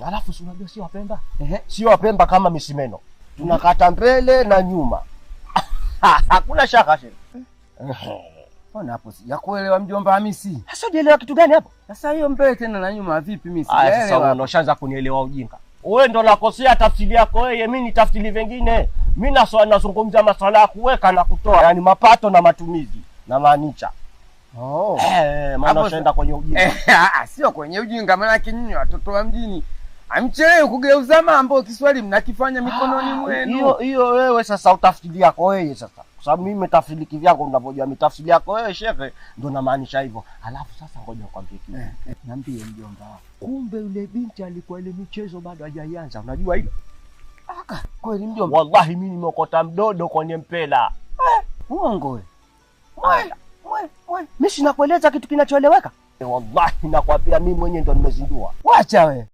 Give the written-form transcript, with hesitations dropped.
Alafu si unajua si Wapemba? Si Wapemba kama misimeno. Tunakata mbele na nyuma. Hakuna shaka shehe. Mbona hapo sijakuelewa mjomba Hamisi? Sasa unaelewa kitu gani hapo? Sasa hiyo mbele tena na nyuma vipi mimi sijaelewa. Sasa unaanza kunielewa ujinga. Wewe ndo nakosea tafsiri yako wewe, mimi ni tafsiri vingine. Mimi nazungumzia masuala ya kuweka na kutoa, yani mapato na matumizi na maanisha. Maana unaenda kwenye ujinga. Sio kwenye ujinga, maana nyinyi watoto wa mjini amchelewe kugeuza mambo, Kiswahili mnakifanya mikononi mwenu. Hiyo wewe sasa utafsiri yako wewe sasa. Kwa sababu mimi tafsiri kivyangu ninavyojua, mitafsiri yako wewe shehe ndio namaanisha hivyo. Alafu sasa ngoja nikwambie kitu. Niambie mjomba. Kumbe yule binti alikuwa ile michezo bado hajaianza. Unajua hilo? Kweli mjomba. Wallahi mimi nimeokota mdodo kwenye mpela. Uongo wewe. Mimi sinakueleza kitu kinachoeleweka. Wallahi nakwambia mimi mwenyewe ndo nimezindua. Wacha wewe.